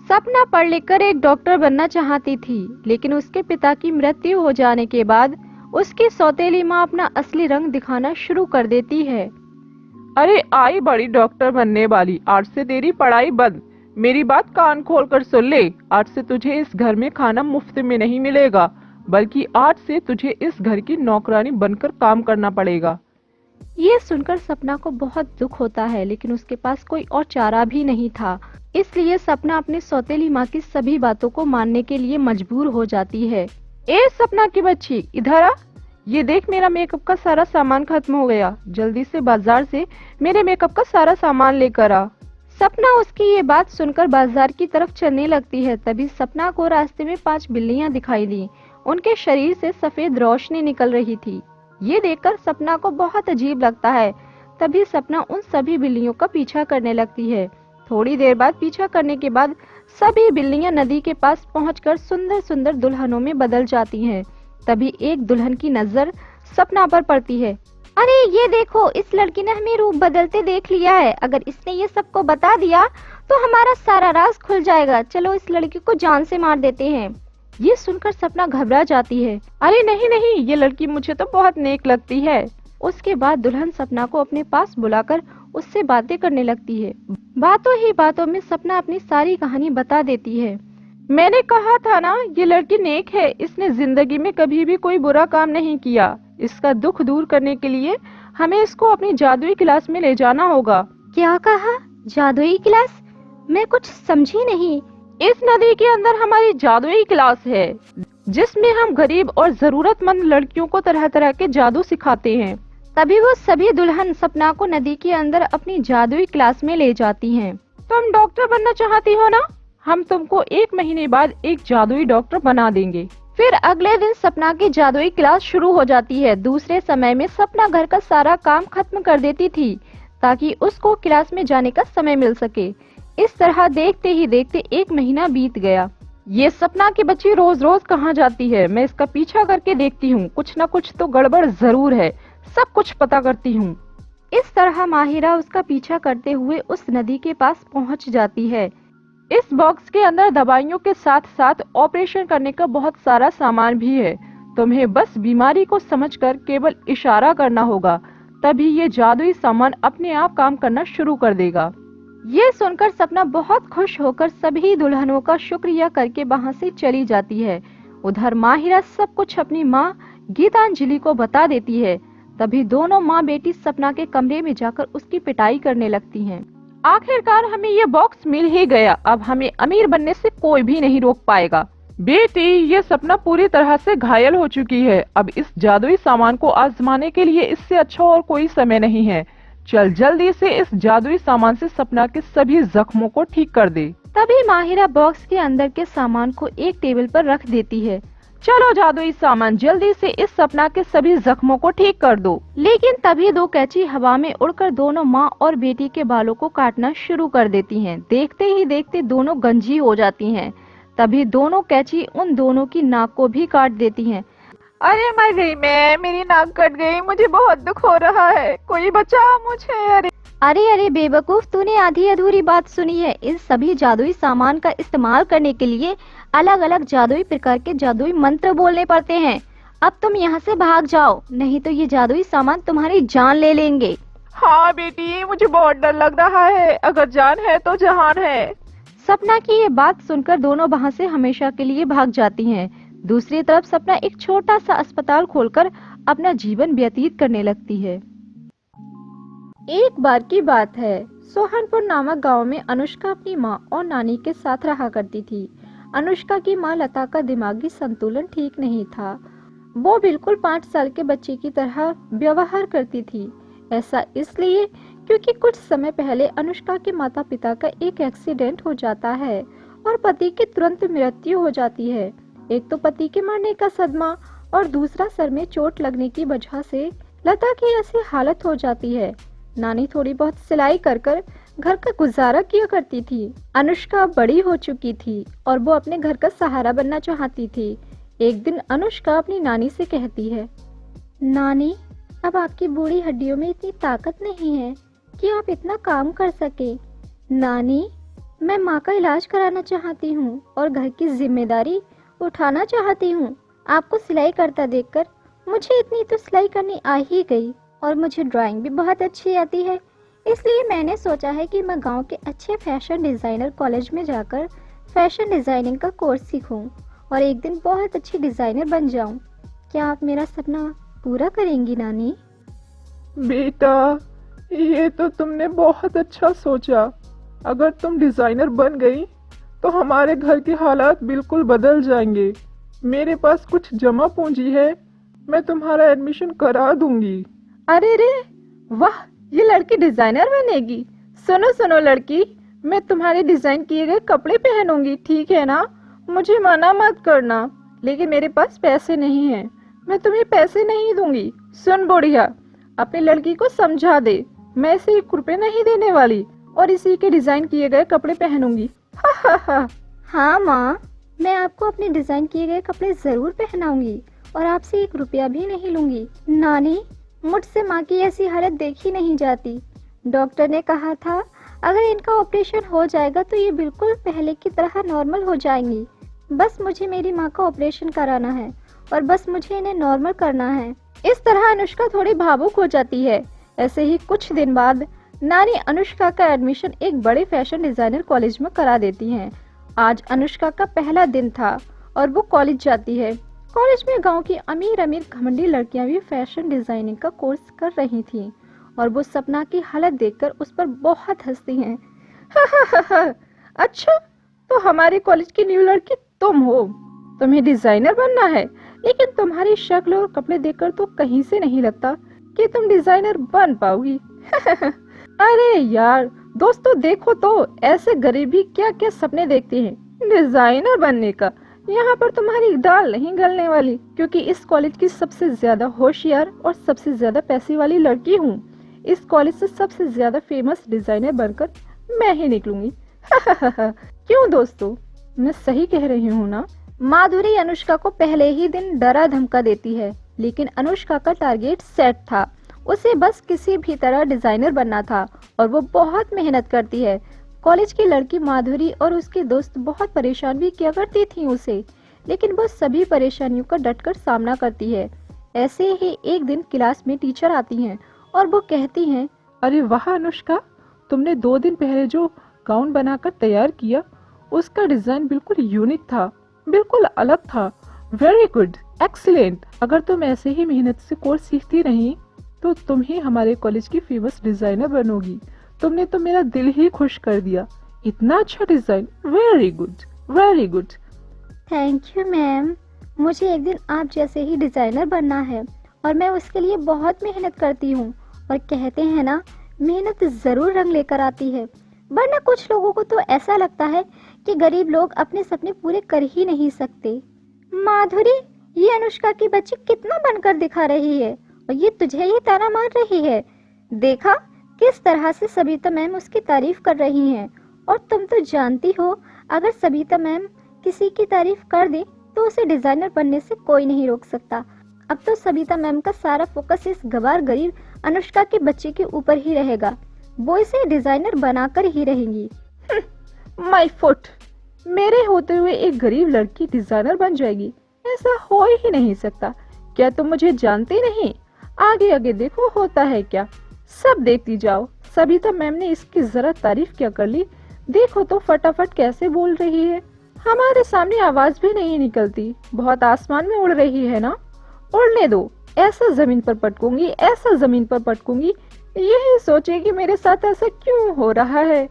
सपना पढ़ लिख कर एक डॉक्टर बनना चाहती थी, लेकिन उसके पिता की मृत्यु हो जाने के बाद उसकी सौतेली माँ अपना असली रंग दिखाना शुरू कर देती है। अरे आई बड़ी डॉक्टर बनने वाली, आज से तेरी पढ़ाई बंद। मेरी बात कान खोल कर सुन ले। आज से तुझे इस घर में खाना मुफ्त में नहीं मिलेगा, बल्कि आज से तुझे इस घर की नौकरानी बनकर काम करना पड़ेगा। ये सुनकर सपना को बहुत दुख होता है, लेकिन उसके पास कोई और चारा भी नहीं था। इसलिए सपना अपनी सौतेली माँ की सभी बातों को मानने के लिए मजबूर हो जाती है। ए सपना की बच्ची, इधर आ। ये देख, मेरा मेकअप का सारा सामान खत्म हो गया। जल्दी से बाजार से मेरे मेकअप का सारा सामान लेकर आ। सपना उसकी ये बात सुनकर बाजार की तरफ चलने लगती है। तभी सपना को रास्ते में 5 बिल्लियां दिखाई दी। उनके शरीर से सफेद रोशनी निकल रही थी। ये देखकर सपना को बहुत अजीब लगता है। तभी सपना उन सभी बिल्लियों का पीछा करने लगती है। थोड़ी देर बाद पीछा करने के बाद सभी बिल्लियां नदी के पास पहुंचकर सुंदर सुंदर दुल्हनों में बदल जाती हैं। तभी एक दुल्हन की नजर सपना पर पड़ती है। अरे ये देखो, इस लड़की ने हमें रूप बदलते देख लिया है। अगर इसने ये सबको बता दिया तो हमारा सारा राज खुल जाएगा। चलो इस लड़की को जान से मार देते हैं। ये सुनकर सपना घबरा जाती है। अरे नहीं नहीं, ये लड़की मुझे तो बहुत नेक लगती है। उसके बाद दुल्हन सपना को अपने पास बुलाकर उससे बातें करने लगती है। बातों ही बातों में सपना अपनी सारी कहानी बता देती है। मैंने कहा था ना, ये लड़की नेक है। इसने जिंदगी में कभी भी कोई बुरा काम नहीं किया। इसका दुख दूर करने के लिए हमें इसको अपनी जादुई क्लास में ले जाना होगा। क्या कहा? जादुई क्लास? मैं कुछ समझी नहीं। इस नदी के अंदर हमारी जादुई क्लास है, जिसमें हम गरीब और जरूरतमंद लड़कियों को तरह तरह के जादू सिखाते हैं। तभी वो सभी दुल्हन सपना को नदी के अंदर अपनी जादुई क्लास में ले जाती हैं। तुम डॉक्टर बनना चाहती हो ना? हम तुमको 1 महीने बाद एक जादुई डॉक्टर बना देंगे। फिर अगले दिन सपना की जादुई क्लास शुरू हो जाती है। दूसरे समय में सपना घर का सारा काम खत्म कर देती थी ताकि उसको क्लास में जाने का समय मिल सके। इस तरह देखते ही देखते 1 महीना बीत गया। ये सपना की बच्ची रोज रोज कहाँ जाती है? मैं इसका पीछा करके देखती हूँ, कुछ न कुछ तो गड़बड़ जरूर है। सब कुछ पता करती हूँ। इस तरह माहिरा उसका पीछा करते हुए उस नदी के पास पहुँच जाती है। इस बॉक्स के अंदर दवाइयों के साथ साथ ऑपरेशन करने का बहुत सारा सामान भी है। तुम्हें बस बीमारी को समझकर केवल इशारा करना होगा, तभी ये जादुई सामान अपने आप काम करना शुरू कर देगा। ये सुनकर सपना बहुत खुश होकर सभी दुल्हनों का शुक्रिया करके वहाँ से चली जाती है। उधर माहिरा सब कुछ अपनी माँ गीतांजलि को बता देती है। तभी दोनों माँ बेटी सपना के कमरे में जाकर उसकी पिटाई करने लगती हैं। आखिरकार हमें ये बॉक्स मिल ही गया। अब हमें अमीर बनने से कोई भी नहीं रोक पाएगा। बेटी, ये सपना पूरी तरह से घायल हो चुकी है। अब इस जादुई सामान को आजमाने के लिए इससे अच्छा और कोई समय नहीं है। चल जल्दी से इस जादुई सामान से सपना के सभी जख्मों को ठीक कर दे। तभी माहिरा बॉक्स के अंदर के सामान को एक टेबल पर रख देती है। चलो जादुई सामान, जल्दी से इस सपना के सभी जख्मों को ठीक कर दो। लेकिन तभी 2 कैंची हवा में उड़कर दोनों माँ और बेटी के बालों को काटना शुरू कर देती हैं। देखते ही देखते दोनों गंजी हो जाती हैं। तभी दोनों कैंची उन दोनों की नाक को भी काट देती हैं। अरे मर गई मैं, मेरी नाक कट गई, मुझे बहुत दुख हो रहा है, कोई बचाओ मुझे। अरे बेवकूफ, तूने आधी अधूरी बात सुनी है। इन सभी जादुई सामान का इस्तेमाल करने के लिए अलग अलग जादुई प्रकार के जादुई मंत्र बोलने पड़ते हैं। अब तुम यहाँ से भाग जाओ, नहीं तो ये जादुई सामान तुम्हारी जान ले लेंगे। हाँ बेटी, मुझे बहुत डर लग रहा है। अगर जान है तो जहान है। सपना की ये बात सुनकर दोनों वहाँ से हमेशा के लिए भाग जाती हैं। दूसरी तरफ सपना एक छोटा सा अस्पताल खोलकर अपना जीवन व्यतीत करने लगती है। एक बार की बात है, सोहनपुर नामक गांव में अनुष्का अपनी माँ और नानी के साथ रहा करती थी। अनुष्का की माँ लता का दिमागी संतुलन ठीक नहीं था। वो बिल्कुल 5 साल के बच्चे की तरह व्यवहार करती थी। ऐसा इसलिए क्योंकि कुछ समय पहले अनुष्का के माता पिता का एक एक्सीडेंट हो जाता है और पति की तुरंत मृत्यु हो जाती है। एक तो पति के मरने का सदमा और दूसरा सर में चोट लगने की वजह से लता की ऐसी हालत हो जाती है। नानी थोड़ी बहुत सिलाई कर कर घर का गुजारा किया करती थी। अनुष्का बड़ी हो चुकी थी और वो अपने घर का सहारा बनना चाहती थी। एक दिन अनुष्का अपनी नानी से कहती है, नानी, अब आपकी बूढ़ी हड्डियों में इतनी ताकत नहीं है कि आप इतना काम कर सके। नानी, मैं माँ का इलाज कराना चाहती हूँ और घर की जिम्मेदारी उठाना चाहती हूँ। आपको सिलाई करता देखकर मुझे इतनी तो सिलाई करनी आ ही गई और मुझे ड्राइंग भी बहुत अच्छी आती है। इसलिए मैंने सोचा है कि मैं गांव के अच्छे फैशन डिज़ाइनर कॉलेज में जाकर फैशन डिज़ाइनिंग का कोर्स सीखूं और एक दिन बहुत अच्छी डिज़ाइनर बन जाऊं। क्या आप मेरा सपना पूरा करेंगी नानी? बेटा, ये तो तुमने बहुत अच्छा सोचा। अगर तुम डिजाइनर बन गई तो हमारे घर के हालात बिल्कुल बदल जाएंगे। मेरे पास कुछ जमा पूंजी है, मैं तुम्हारा एडमिशन करा दूंगी। अरे रे, वाह, ये लड़की डिजाइनर बनेगी। सुनो सुनो लड़की, मैं तुम्हारे डिजाइन किए गए कपड़े पहनूंगी, ठीक है ना? मुझे मना मत करना। लेकिन मेरे पास पैसे नहीं हैं, मैं तुम्हें पैसे नहीं दूंगी। सुन बुढ़िया, अपनी लड़की को समझा दे, मैं इसे 1 रुपए नहीं देने वाली और इसी के डिजाइन किए गए कपड़े पहनूंगी। हा हा हा। हाँ माँ, मैं आपको अपने डिजाइन किए गए कपड़े जरूर पहनाऊंगी और आपसे 1 रुपया भी नहीं लूंगी। नानी, मुझसे माँ की ऐसी हालत देखी नहीं जाती। डॉक्टर ने कहा था अगर इनका ऑपरेशन हो जाएगा तो ये बिल्कुल पहले की तरह नॉर्मल हो जाएंगी। बस मुझे मेरी माँ का ऑपरेशन कराना है और बस मुझे इन्हें नॉर्मल करना है। इस तरह अनुष्का थोड़ी भावुक हो जाती है। ऐसे ही कुछ दिन बाद नानी अनुष्का का एडमिशन एक बड़े फैशन डिजाइनर कॉलेज में करा देती हैं। आज अनुष्का का पहला दिन था और वो कॉलेज जाती है। कॉलेज में गांव की अमीर अमीर घमंडी लड़कियां भी फैशन डिजाइनिंग का कोर्स कर रही थीं और वो सपना की हालत देखकर उस पर बहुत हंसती हैं। अच्छा, तो हमारे कॉलेज की न्यू लड़की तुम हो, तुम्हें डिजाइनर बनना है, लेकिन तुम्हारी शक्ल और कपड़े देखकर तो कहीं से नहीं लगता कि तुम डिजाइनर बन पाओगी। अरे यार दोस्तों, देखो तो ऐसे गरीब भी क्या क्या सपने देखते हैं डिजाइनर बनने का। यहाँ पर तुम्हारी दाल नहीं गलने वाली, क्योंकि इस कॉलेज की सबसे ज्यादा होशियार और सबसे ज्यादा पैसे वाली लड़की हूँ। इस कॉलेज से सबसे ज्यादा फेमस डिजाइनर बनकर मैं ही निकलूंगी। क्यों दोस्तों, मैं सही कह रही हूँ ना? माधुरी अनुष्का को पहले ही दिन डरा धमका देती है, लेकिन अनुष्का का टारगेट सेट था। उसे बस किसी भी तरह डिजाइनर बनना था और वो बहुत मेहनत करती है। कॉलेज की लड़की माधुरी और उसके दोस्त बहुत परेशान भी किया करती थी उसे, लेकिन वो सभी परेशानियों का डटकर सामना करती है। ऐसे ही एक दिन क्लास में टीचर आती हैं और वो कहती हैं, अरे वाह अनुष्का, तुमने 2 दिन पहले जो गाउन बनाकर तैयार किया उसका डिजाइन बिल्कुल यूनिक था, बिल्कुल अलग था। Very good, excellent. अगर तुम ऐसे ही मेहनत से कोर्स सीखती रही तो तुम ही हमारे कॉलेज की फेमस डिजाइनर बनोगी। तुमने तो मेरा दिल ही खुश कर दिया। इतना अच्छा design, very good, very good. Thank you ma'am, मुझे एक दिन आप जैसे ही डिजाइनर बनना है और मैं उसके लिए बहुत मेहनत करती हूँ। और कहते हैं ना, मेहनत जरूर रंग लेकर आती है। वरना कुछ लोगों को तो ऐसा लगता है कि गरीब लोग अपने सपने पूरे कर ही नहीं सकते। माधुरी, ये अनुष्का की बच्ची कितना बनकर दिखा रही है और ये तुझे ही ताना मार रही है। देखा किस तरह से सबिता मैम उसकी तारीफ कर रही हैं। और तुम तो जानती हो, अगर सबिता मैम किसी की तारीफ कर दे तो उसे डिजाइनर बनने से कोई नहीं रोक सकता। अब तो सबिता मैम का सारा फोकस इस गवार गरीब अनुष्का के बच्चे के ऊपर ही रहेगा। वो इसे डिजाइनर बनाकर ही रहेंगी। माय फुट, मेरे होते हुए एक गरीब लड़की डिजाइनर बन जाएगी, ऐसा हो ही नहीं सकता। क्या तुम मुझे जानते नहीं? आगे आगे देखो होता है क्या, सब देखती जाओ। सबिता मैम ने इसकी जरा तारीफ क्या कर ली, देखो तो फटाफट कैसे बोल रही है। हमारे सामने आवाज भी नहीं निकलती, बहुत आसमान में उड़ रही है ना। उड़ने दो, ऐसा जमीन पर पटकूंगी, ऐसा जमीन पर पटकूंगी, यही सोचेगी मेरे साथ ऐसा क्यों हो रहा है।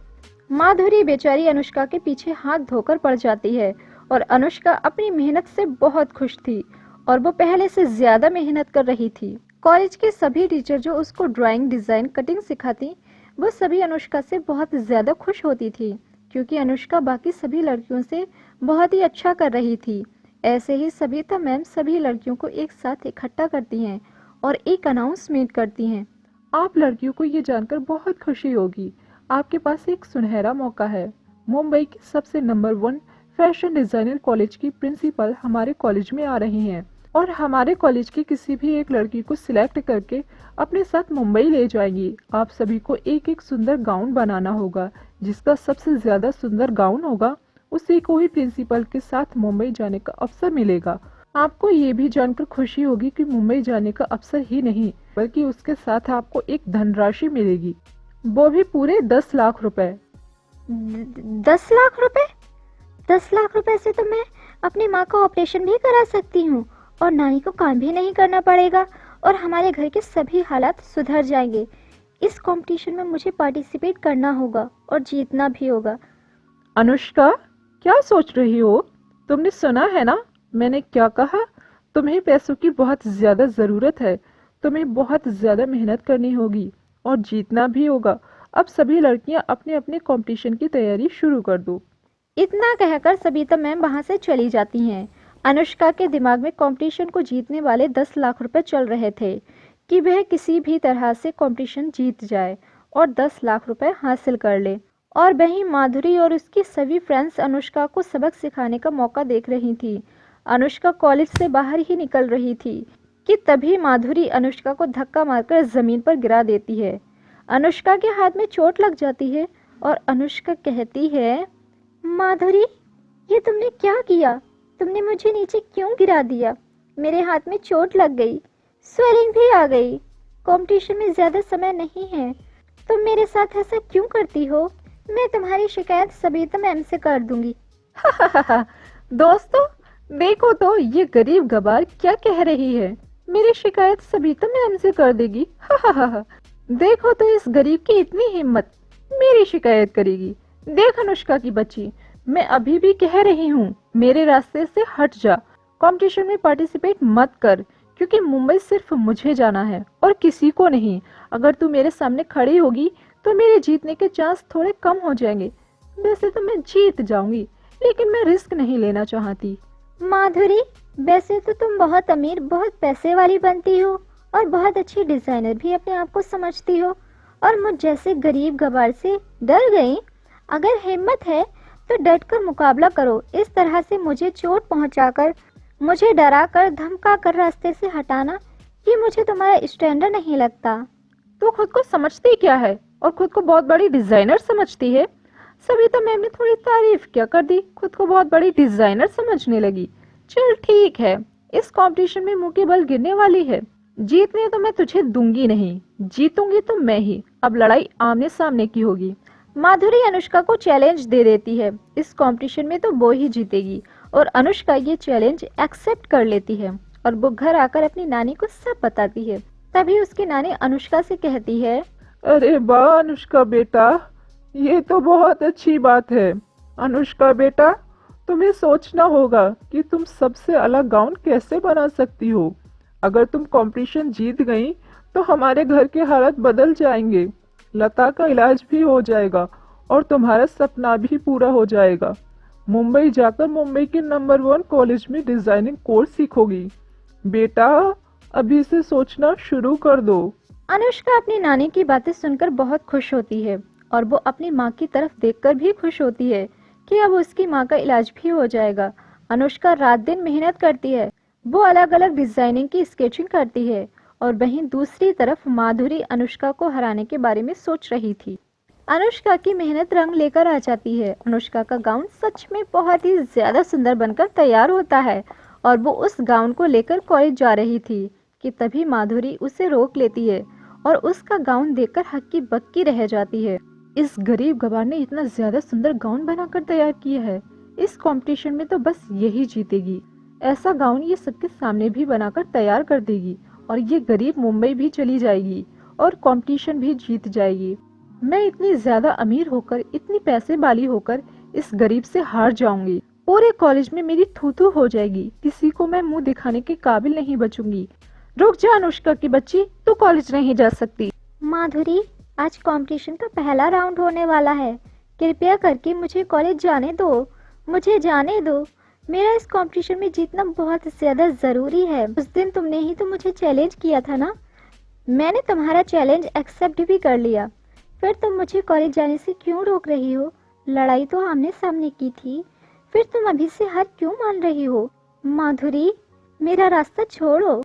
माधुरी बेचारी अनुष्का के पीछे हाथ धोकर पड़ जाती है और अनुष्का अपनी मेहनत से बहुत खुश थी और वो पहले से ज्यादा मेहनत कर रही थी। कॉलेज के सभी टीचर जो उसको ड्राइंग, डिजाइन, कटिंग सिखाती, वो सभी अनुष्का से बहुत ज्यादा खुश होती थी, क्योंकि अनुष्का बाकी सभी लड़कियों से बहुत ही अच्छा कर रही थी। ऐसे ही सबिता मैम सभी लड़कियों को एक साथ इकट्ठा करती हैं और एक अनाउंसमेंट करती हैं। आप लड़कियों को ये जानकर बहुत खुशी होगी, आपके पास एक सुनहरा मौका है। मुंबई की सबसे नंबर 1 फैशन डिजाइनर कॉलेज की प्रिंसिपल हमारे कॉलेज में आ रही हैं और हमारे कॉलेज की किसी भी एक लड़की को सिलेक्ट करके अपने साथ मुंबई ले जाएंगी। आप सभी को एक एक सुंदर गाउन बनाना होगा जिसका सबसे ज्यादा सुंदर गाउन होगा उसी को ही प्रिंसिपल के साथ मुंबई जाने का अवसर मिलेगा। आपको ये भी जानकर खुशी होगी कि मुंबई जाने का अवसर ही नहीं बल्कि उसके साथ आपको एक धनराशि मिलेगी, वो भी पूरे 10 लाख रुपए। 10 लाख रुपए? 10 लाख रुपए से तो मैं अपनी माँ का ऑपरेशन भी करा सकती हूँ और नानी को काम भी नहीं करना पड़ेगा और हमारे घर के सभी हालात सुधर जाएंगे। इस कंपटीशन में मुझे पार्टिसिपेट करना होगा और जीतना भी होगा। अनुष्का, क्या सोच रही हो? तुमने सुना है ना मैंने क्या कहा? तुम्हें पैसों की बहुत ज्यादा जरूरत है, तुम्हें बहुत ज्यादा मेहनत करनी होगी और जीतना भी होगा। अब सभी लड़कियां अपने अपने कंपटीशन की तैयारी शुरू कर दो। इतना कहकर सबिता मैम वहां से चली जाती हैं। अनुष्का के दिमाग में कंपटीशन को जीतने वाले 10 लाख रुपए चल रहे थे कि वह किसी भी तरह से कंपटीशन जीत जाए और 10 लाख रुपए हासिल कर ले। और वहीं माधुरी और उसकी सभी फ्रेंड्स अनुष्का को सबक सिखाने का मौका देख रही थी। अनुष्का कॉलेज से बाहर ही निकल रही थी कि तभी माधुरी अनुष्का को धक्का मारकर जमीन पर गिरा देती है। अनुष्का के हाथ में चोट लग जाती है और अनुष्का कहती है, माधुरी, ये तुमने क्या किया? तुमने मुझे नीचे क्यों गिरा दिया? मेरे हाथ में चोट लग गई, स्वेलिंग भी आ गई। कंपटीशन में ज्यादा समय नहीं है, तुम मेरे साथ ऐसा क्यों करती हो? मैं तुम्हारी शिकायत सबिता मैम से कर दूंगी। दोस्तों देखो तो ये गरीब गवार क्या कह रही है, मेरी शिकायत सबिता मैम से कर देगी। देखो तो इस गरीब की इतनी हिम्मत, मेरी शिकायत करेगी। देख अनुष्का की बच्ची, मैं अभी भी कह रही हूँ मेरे रास्ते से हट जा, कंपटीशन में पार्टिसिपेट मत कर, क्योंकि मुंबई सिर्फ मुझे जाना है और किसी को नहीं। अगर तू मेरे सामने खड़ी होगी तो मेरे जीतने के चांस थोड़े कम हो जाएंगे। वैसे तो मैं जीत जाऊंगी लेकिन मैं रिस्क नहीं लेना चाहती। माधुरी, वैसे तो तुम बहुत अमीर, बहुत पैसे वाली बनती हो और बहुत अच्छी डिजाइनर भी अपने आप को समझती हो और मुझ जैसे गरीब गवार से डर गई। अगर हिम्मत है तो डटकर मुकाबला करो। इस तरह से मुझे चोट पहुंचाकर, मुझे डराकर, धमकाकर रास्ते से हटाना, ये मुझे तुम्हारा स्टैंडर्ड नहीं लगता। तू खुद को समझती क्या है और खुद को बहुत बड़ी डिजाइनर समझती है? सबिता मैम ने थोड़ी तारीफ क्या कर दी, खुद को बहुत बड़ी डिजाइनर समझने लगी। चल ठीक है, इस कंपटीशन में मुंह की बल गिरने वाली है। जीतने तो मैं तुझे दूंगी नहीं, जीतूंगी तो मैं ही। अब लड़ाई आमने सामने की होगी। माधुरी अनुष्का को चैलेंज दे देती है। इस कंपटीशन में तो वो ही जीतेगी और अनुष्का ये चैलेंज एक्सेप्ट कर लेती है और वो घर आकर अपनी नानी को सब बताती है। तभी उसकी नानी अनुष्का से कहती है, अरे वाह अनुष्का बेटा, ये तो बहुत अच्छी बात है। अनुष्का बेटा, तुम्हें सोचना होगा कि तुम सबसे अलग गाउन कैसे बना सकती हो। अगर तुम कंपटीशन जीत गई तो हमारे घर के हालात बदल जाएंगे, लता का इलाज भी हो जाएगा और तुम्हारा सपना भी पूरा हो जाएगा। मुंबई जाकर मुंबई के नंबर 1 कॉलेज में डिजाइनिंग कोर्स सीखोगी। बेटा अभी से सोचना शुरू कर दो। अनुष्का अपनी नानी की बातें सुनकर बहुत खुश होती है और वो अपनी माँ की तरफ देखकर भी खुश होती है कि अब उसकी माँ का इलाज भी हो जाएगा। अनुष्का रात दिन मेहनत करती है, वो अलग अलग डिजाइनिंग की स्केचिंग करती है और वहीं दूसरी तरफ माधुरी अनुष्का को हराने के बारे में सोच रही थी। अनुष्का की मेहनत रंग लेकर आ जाती है। अनुष्का का गाउन सच में बहुत ही ज्यादा सुंदर बनकर तैयार होता है और वो उस गाउन को लेकर कॉलेज जा रही थी कि तभी माधुरी उसे रोक लेती है और उसका गाउन देखकर हक्की बक्की रह जाती है। इस गरीब गवार ने इतना ज्यादा सुंदर गाउन बनाकर तैयार किया है, इस कंपटीशन में तो बस यही जीतेगी। ऐसा गाउन ये सबके सामने भी बनाकर तैयार कर देगी और ये गरीब मुंबई भी चली जाएगी और कंपटीशन भी जीत जाएगी। मैं इतनी ज्यादा अमीर होकर, इतनी पैसे वाली होकर इस गरीब से हार जाऊंगी। पूरे कॉलेज में मेरी थू-थू हो जाएगी, किसी को मैं मुंह दिखाने के काबिल नहीं बचूंगी। रुक जा अनुष्का की बच्ची, तू कॉलेज नहीं जा सकती। माधुरी, आज कंपटीशन का पहला राउंड होने वाला है, कृपया करके मुझे कॉलेज जाने दो, मुझे जाने दो। मेरा इस कंपटीशन में जीतना बहुत ज्यादा जरूरी है। उस दिन तुमने ही तो मुझे चैलेंज किया था ना, मैंने तुम्हारा चैलेंज एक्सेप्ट भी कर लिया, फिर तुम मुझे कॉलेज जाने से क्यों रोक रही हो? लड़ाई तो आमने सामने की थी, फिर तुम अभी से हार क्यों मान रही हो? माधुरी, मेरा रास्ता छोड़ो।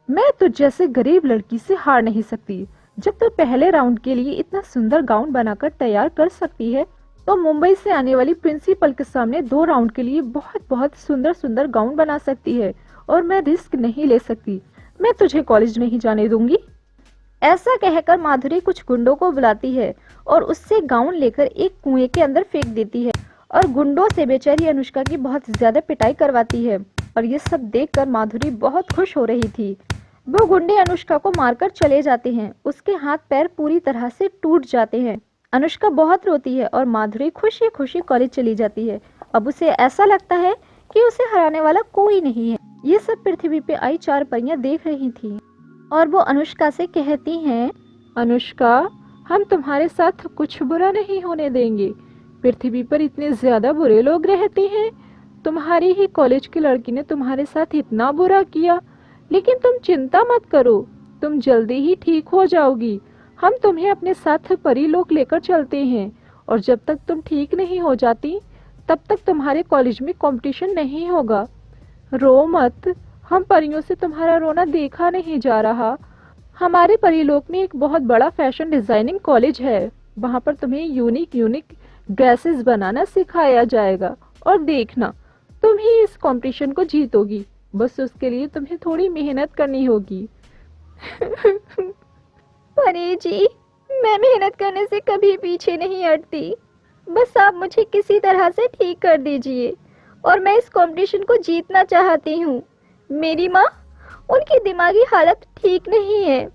मैं तुझ जैसे गरीब लड़की से हार नहीं सकती। जब तू पहले राउंड के लिए इतना सुंदर गाउन बनाकर तैयार कर सकती है तो मुंबई से आने वाली प्रिंसिपल के सामने 2 राउंड के लिए बहुत बहुत सुंदर सुंदर गाउन बना सकती है और मैं रिस्क नहीं ले सकती। मैं तुझे कॉलेज नहीं जाने दूंगी। ऐसा कहकर माधुरी कुछ गुंडों को बुलाती है और उससे गाउन लेकर एक कुएं के अंदर फेंक देती है और गुंडों से बेचारी अनुष्का की बहुत ज्यादा पिटाई करवाती है। और ये सब देखकर माधुरी बहुत खुश हो रही थी। वो गुंडे अनुष्का को मारकर चले जाते हैं। उसके हाथ पैर पूरी तरह से टूट जाते हैं। अनुष्का बहुत रोती है और माधुरी खुशी खुशी कॉलेज चली जाती है। अब उसे ऐसा लगता है कि उसे हराने वाला कोई नहीं है। ये सब पृथ्वी पे आई 4 परियां देख रही थी और वो अनुष्का से कहती हैं, अनुष्का, हम तुम्हारे साथ कुछ बुरा नहीं होने देंगे। पृथ्वी पर इतने ज्यादा बुरे लोग रहते हैं। तुम्हारी ही कॉलेज की लड़की ने तुम्हारे साथ इतना बुरा किया, लेकिन तुम चिंता मत करो, तुम जल्दी ही ठीक हो जाओगी। हम तुम्हें अपने साथ परीलोक लेकर चलते हैं और जब तक तुम ठीक नहीं हो जाती तब तक तुम्हारे कॉलेज में कंपटीशन नहीं होगा। रो मत, हम परियों से तुम्हारा रोना देखा नहीं जा रहा। हमारे परीलोक में एक बहुत बड़ा फैशन डिजाइनिंग कॉलेज है। वहाँ पर तुम्हें यूनिक यूनिक ड्रेसेस बनाना सिखाया जाएगा और देखना, तुम ही इस कंपटीशन को जीतोगी। बस उसके लिए तुम्हें थोड़ी मेहनत करनी होगी। परी जी, मैं मेहनत करने से कभी पीछे नहीं हटती। बस आप मुझे किसी तरह से ठीक कर दीजिए और मैं इस कंपटीशन को जीतना चाहती हूँ। मेरी माँ, उनकी दिमागी हालत ठीक नहीं है।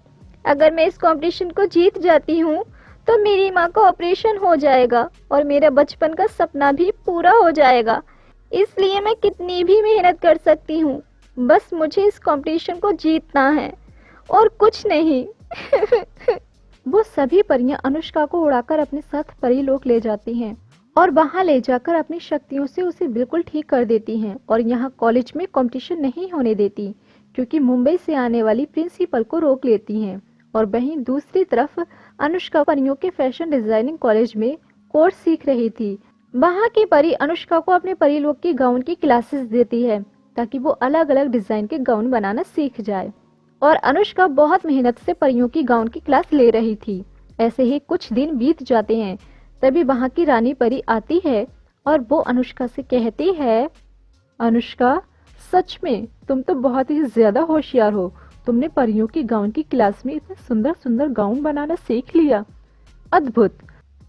अगर मैं इस कंपटीशन को जीत जाती हूँ तो मेरी माँ का ऑपरेशन हो जाएगा और मेरा बचपन का सपना भी पूरा हो जाएगा। इसलिए मैं कितनी भी मेहनत कर सकती हूँ। बस मुझे इस कंपटीशन को जीतना है और कुछ नहीं। वो सभी परियां अनुष्का को उड़ाकर अपने साथ परीलोक ले जाती हैं और वहां ले जाकर अपनी शक्तियों से उसे बिल्कुल ठीक कर देती हैं और यहाँ कॉलेज में कंपटीशन नहीं होने देती, क्योंकि मुंबई से आने वाली प्रिंसिपल को रोक लेती हैं। और वहीं दूसरी तरफ अनुष्का परियों के फैशन डिजाइनिंग कॉलेज में कोर्स सीख रही थी। वहाँ की परी अनुष्का को अपने परीलोक की गाउन की क्लासेस देती है ताकि वो अलग अलग डिजाइन के गाउन बनाना सीख जाए। और अनुष्का बहुत मेहनत से परियों की गाउन की क्लास ले रही थी। ऐसे ही कुछ दिन बीत जाते हैं। तभी वहाँ की रानी परी आती है और वो अनुष्का से कहती है, अनुष्का, सच में तुम तो बहुत ही ज्यादा होशियार हो। तुमने परियों की गाउन की क्लास में इतने सुंदर सुंदर गाउन बनाना सीख लिया। अद्भुत।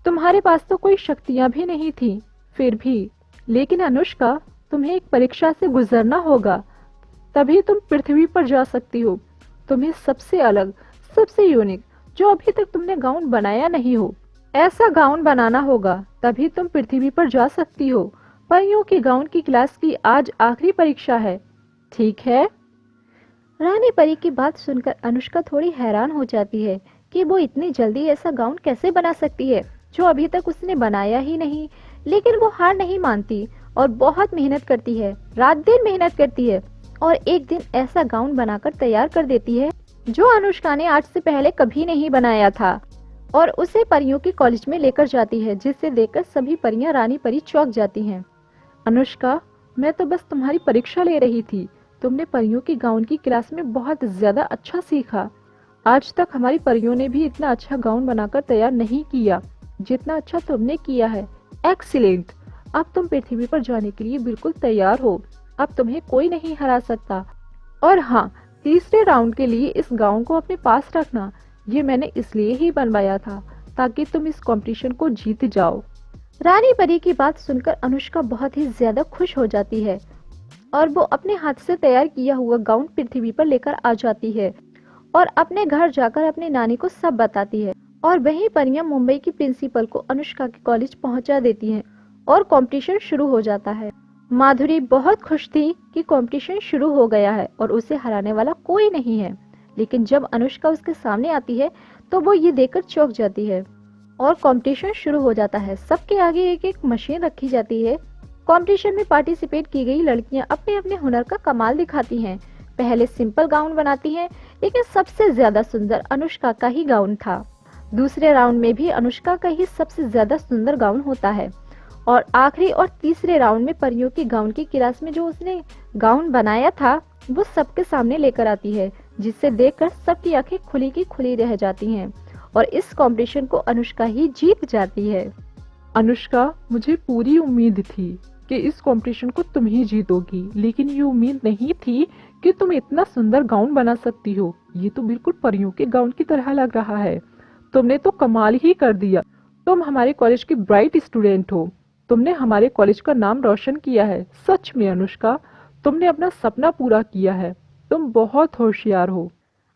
तुम्हारे पास तो कोई शक्तियां भी नहीं थी, फिर भी। लेकिन अनुष्का, तुम्हें एक परीक्षा से गुजरना होगा, तभी तुम पृथ्वी पर जा सकती हो। तुम्हें सबसे अलग, सबसे यूनिक, जो अभी तक तुमने गाउन बनाया नहीं हो, ऐसा गाउन बनाना होगा, तभी तुम पृथ्वी पर जा सकती हो। परियों की गाउन की क्लास की आज आखिरी परीक्षा है, ठीक है? रानी परी की बात सुनकर अनुष्का थोड़ी हैरान हो जाती है कि वो इतनी जल्दी ऐसा गाउन कैसे बना सकती है जो अभी तक उसने बनाया ही नहीं। लेकिन वो हार नहीं मानती और बहुत मेहनत करती है, रात दिन मेहनत करती है और एक दिन ऐसा गाउन बनाकर तैयार कर देती है जो अनुष्का ने आज से पहले कभी नहीं बनाया था और उसे परियों के कॉलेज में लेकर जाती है, जिसे देखकर सभी परियां रानी परी चौंक जाती हैं। अनुष्का, मैं तो बस तुम्हारी परीक्षा ले रही थी। तुमने परियों की गाउन की क्लास में बहुत ज्यादा अच्छा सीखा। आज तक हमारी परियों ने भी इतना अच्छा गाउन बनाकर तैयार नहीं किया जितना अच्छा तुमने किया है। एक्सीलेंट। अब तुम पृथ्वी पर जाने के लिए बिल्कुल तैयार हो। अब तुम्हें कोई नहीं हरा सकता। और हाँ, तीसरे राउंड के लिए इस गाउन को अपने पास रखना। ये मैंने इसलिए ही बनवाया था ताकि तुम इस कंपटीशन को जीत जाओ। रानी परी की बात सुनकर अनुष्का बहुत ही ज्यादा खुश हो जाती है और वो अपने हाथ से तैयार किया हुआ गाउन पृथ्वी पर लेकर आ जाती है और अपने घर जाकर अपनी नानी को सब बताती है। और वहीं परियां मुंबई की प्रिंसिपल को अनुष्का के कॉलेज पहुंचा देती हैं और कंपटीशन शुरू हो जाता है। माधुरी बहुत खुश थी कि कंपटीशन शुरू हो गया है और उसे हराने वाला कोई नहीं है। लेकिन जब अनुष्का उसके सामने आती है तो वो ये देखकर चौंक जाती है और कंपटीशन शुरू हो जाता है। सबके आगे एक एक मशीन रखी जाती है। कंपटीशन में पार्टिसिपेट की गई लड़कियां अपने अपने हुनर का कमाल दिखाती हैं। पहले सिंपल गाउन बनाती हैं, लेकिन सबसे ज्यादा सुंदर अनुष्का का ही गाउन था। दूसरे राउंड में भी अनुष्का का ही सबसे ज्यादा सुंदर गाउन होता है और आखिरी और तीसरे राउंड में परियों की गाउन की क्लास में जो उसने गाउन बनाया था वो सबके सामने लेकर आती है, जिससे देखकर सबकी आंखें खुली की खुली रह जाती हैं और इस कंपटीशन को अनुष्का ही जीत जाती है। अनुष्का, मुझे पूरी उम्मीद थी कि इस कंपटीशन को तुम ही जीतोगी, लेकिन ये उम्मीद नहीं थी कि तुम इतना सुंदर गाउन बना सकती हो। ये तो बिल्कुल परियों के गाउन की तरह लग रहा है। तुमने तो कमाल ही कर दिया। तुम हमारे कॉलेज की ब्राइट स्टूडेंट हो। तुमने हमारे कॉलेज का नाम रोशन किया है। सच में अनुष्का, तुमने अपना सपना पूरा किया है। तुम बहुत होशियार हो।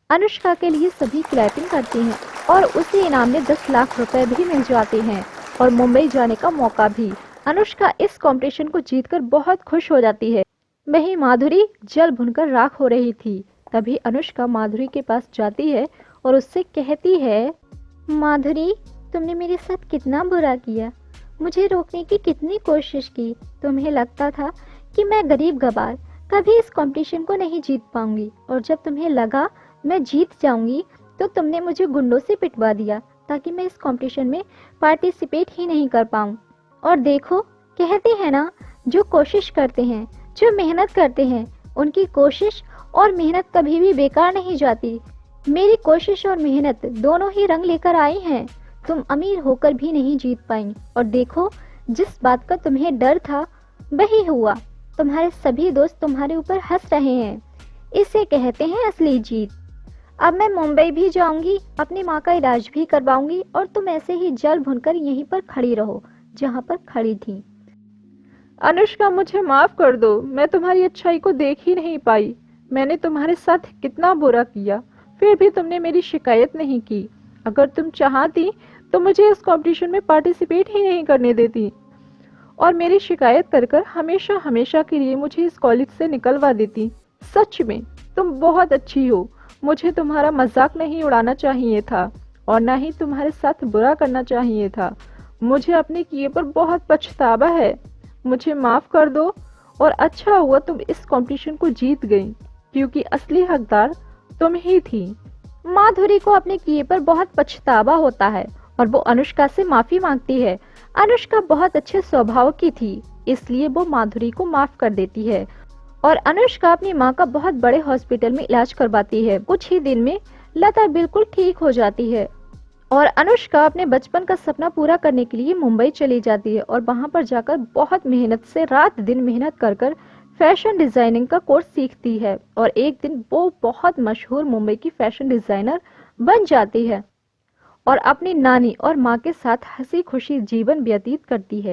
अनुष्का के लिए सभी क्लैपिंग करती हैं और उसी इनाम में 10 लाख रुपए भी मिल जाते हैं और मुंबई जाने का मौका भी। अनुष्का इस कंपटीशन को जीतकर बहुत खुश हो जाती है। वहीं माधुरी जल भुनकर राख हो रही थी। तभी अनुष्का माधुरी के पास जाती है और उससे कहती है, माधुरी, तुमने मेरे साथ कितना बुरा किया। मुझे रोकने की कितनी कोशिश की। तुम्हें लगता था कि मैं गरीब गवार कभी इस कंपटीशन को नहीं जीत पाऊंगी, और जब तुम्हें लगा मैं जीत जाऊंगी तो तुमने मुझे गुंडों से पिटवा दिया ताकि मैं इस कंपटीशन में पार्टिसिपेट ही नहीं कर पाऊं। और देखो, कहते हैं ना, जो कोशिश करते हैं, जो मेहनत करते हैं, उनकी कोशिश और मेहनत कभी भी बेकार नहीं जाती। मेरी कोशिश और मेहनत दोनों ही रंग लेकर आई हैं। तुम अमीर होकर भी नहीं जीत पाई, और देखो, जिस बात का तुम्हें डर था वही हुआ। तुम्हारे सभी दोस्त तुम्हारे ऊपर हंस रहे हैं। इसे कहते हैं असली जीत। अब मैं मुंबई भी जाऊंगी, अपनी माँ का इलाज भी करवाऊंगी, और तुम ऐसे ही जल भुनकर यहीं पर खड़ी रहो जहाँ पर खड़ी थी। अनुष्का, मुझे माफ कर दो। मैं तुम्हारी अच्छाई को देख ही नहीं पाई। मैंने तुम्हारे साथ कितना बुरा किया, फिर भी तुमने मेरी शिकायत नहीं की। अगर तुम चाहती तो मुझे इस कंपटीशन में पार्टिसिपेट ही नहीं करने देती और मेरी शिकायत कर कर हमेशा हमेशा के लिए मुझे इस कॉलेज से निकलवा देती। सच में तुम बहुत अच्छी हो। मुझे तुम्हारा मजाक नहीं उड़ाना चाहिए था और ना ही तुम्हारे साथ बुरा करना चाहिए था। मुझे अपने किए पर बहुत पछतावा है। मुझे माफ कर दो, और अच्छा हुआ तुम इस कंपटीशन को जीत गई, क्योंकि असली हकदार तुम ही थी। माधुरी को अपने किए पर बहुत पछतावा होता है और वो अनुष्का से माफी मांगती है। अनुष्का बहुत अच्छे स्वभाव की थी, इसलिए वो माधुरी को माफ कर देती है और अनुष्का अपनी माँ का बहुत बड़े हॉस्पिटल में इलाज करवाती है। कुछ ही दिन में लता बिल्कुल ठीक हो जाती है और अनुष्का अपने बचपन का सपना पूरा करने के लिए मुंबई चली जाती है और वहां पर जाकर बहुत मेहनत से रात दिन मेहनत कर कर फैशन डिजाइनिंग का कोर्स सीखती है और एक दिन वो बहुत मशहूर मुंबई की फैशन डिजाइनर बन जाती है और अपनी नानी और माँ के साथ हंसी खुशी जीवन व्यतीत करती है।